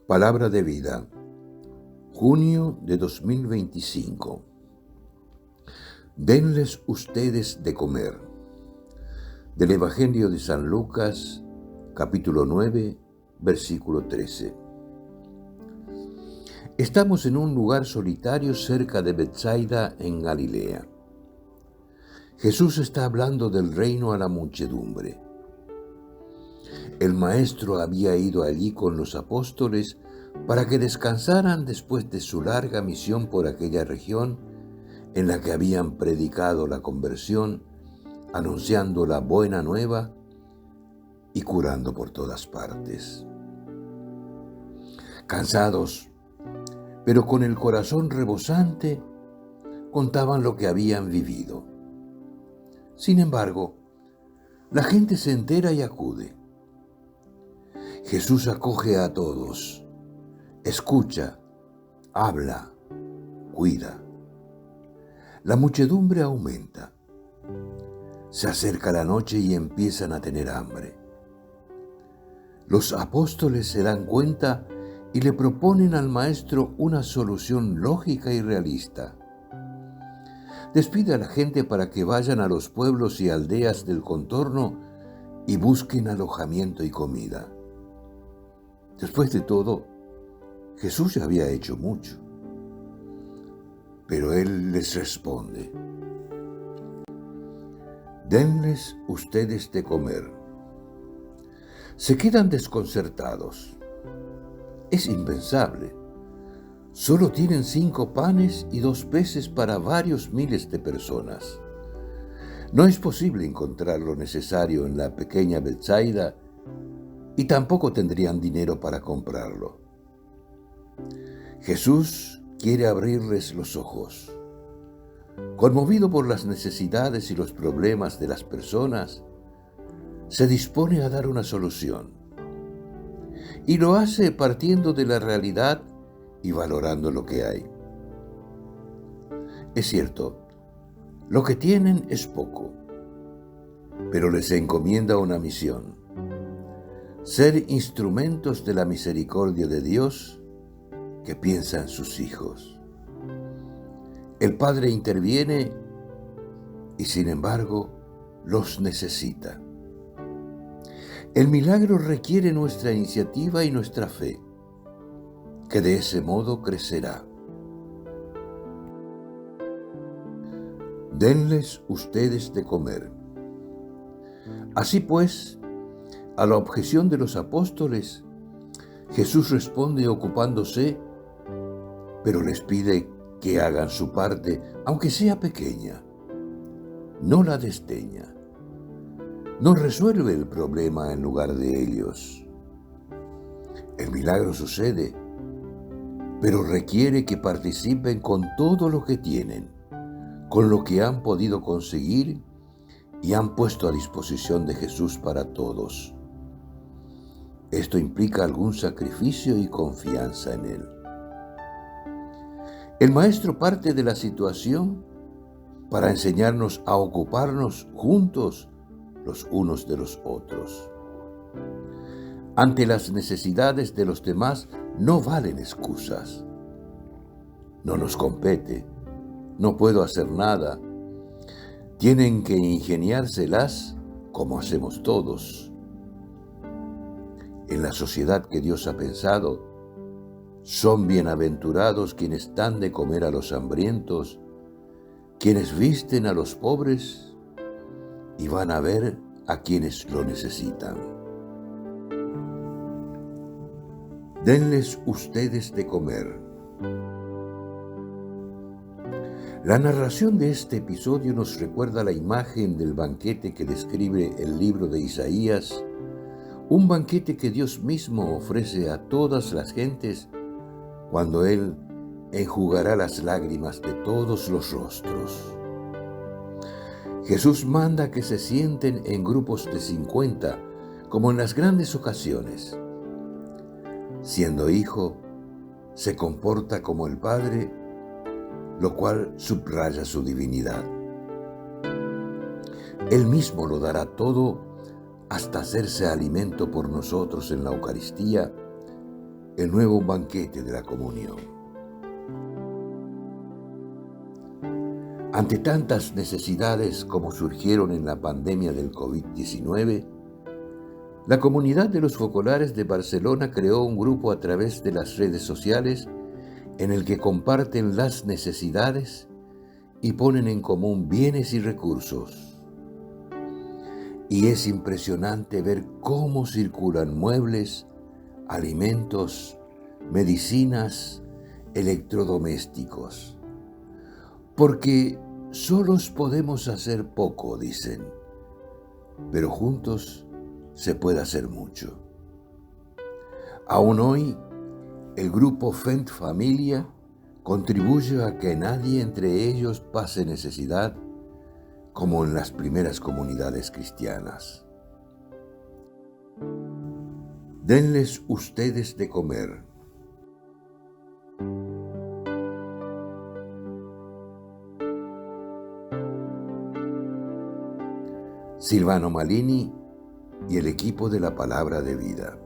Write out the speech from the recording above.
Palabra de vida, junio de 2025. Denles ustedes de comer. Del Evangelio de San Lucas, capítulo 9, versículo 13. Estamos en un lugar solitario cerca de Betsaida, en Galilea. Jesús está hablando del reino a la muchedumbre. El Maestro había ido allí con los apóstoles para que descansaran después de su larga misión por aquella región en la que habían predicado la conversión, anunciando la buena nueva y curando por todas partes. Cansados, pero con el corazón rebosante, contaban lo que habían vivido. Sin embargo, la gente se entera y acude. Jesús acoge a todos, escucha, habla, cuida. La muchedumbre aumenta. Se acerca la noche y empiezan a tener hambre. Los apóstoles se dan cuenta y le proponen al Maestro una solución lógica y realista. Despide a la gente para que vayan a los pueblos y aldeas del contorno y busquen alojamiento y comida. Después de todo, Jesús ya había hecho mucho. Pero Él les responde: denles ustedes de comer. Se quedan desconcertados. Es impensable. Solo tienen 5 panes y 2 peces para varios miles de personas. No es posible encontrar lo necesario en la pequeña Betsaida y tampoco tendrían dinero para comprarlo. Jesús quiere abrirles los ojos. Conmovido por las necesidades y los problemas de las personas, se dispone a dar una solución. Y lo hace partiendo de la realidad y valorando lo que hay. Es cierto, lo que tienen es poco, pero les encomienda una misión: ser instrumentos de la misericordia de Dios que piensa en sus hijos. El Padre interviene y, sin embargo, los necesita. El milagro requiere nuestra iniciativa y nuestra fe, que de ese modo crecerá. Denles ustedes de comer. Así pues, a la objeción de los apóstoles, Jesús responde ocupándose, pero les pide que hagan su parte, aunque sea pequeña. No la desdeña. No resuelve el problema en lugar de ellos. El milagro sucede, pero requiere que participen con todo lo que tienen, con lo que han podido conseguir y han puesto a disposición de Jesús para todos. Esto implica algún sacrificio y confianza en Él. El Maestro parte de la situación para enseñarnos a ocuparnos juntos los unos de los otros. Ante las necesidades de los demás no valen excusas. No nos compete, no puedo hacer nada. Tienen que ingeniárselas como hacemos todos. En la sociedad que Dios ha pensado, son bienaventurados quienes dan de comer a los hambrientos, quienes visten a los pobres y van a ver a quienes lo necesitan. Denles ustedes de comer. La narración de este episodio nos recuerda la imagen del banquete que describe el libro de Isaías, un banquete que Dios mismo ofrece a todas las gentes cuando Él enjugará las lágrimas de todos los rostros. Jesús manda que se sienten en grupos de 50, como en las grandes ocasiones. Siendo hijo, se comporta como el Padre, lo cual subraya su divinidad. Él mismo lo dará todo hasta hacerse alimento por nosotros en la Eucaristía el nuevo banquete de la comunión. Ante tantas necesidades como surgieron en la pandemia del COVID-19, la comunidad de los focolares de Barcelona creó un grupo a través de las redes sociales en el que comparten las necesidades y ponen en común bienes y recursos. Y es impresionante ver cómo circulan muebles, alimentos, medicinas, electrodomésticos. Porque solos podemos hacer poco, dicen, pero juntos se puede hacer mucho. Aún hoy, el grupo Fent Familia contribuye a que nadie entre ellos pase necesidad, como en las primeras comunidades cristianas. Denles ustedes de comer. Silvano Malini y el equipo de la Palabra de Vida.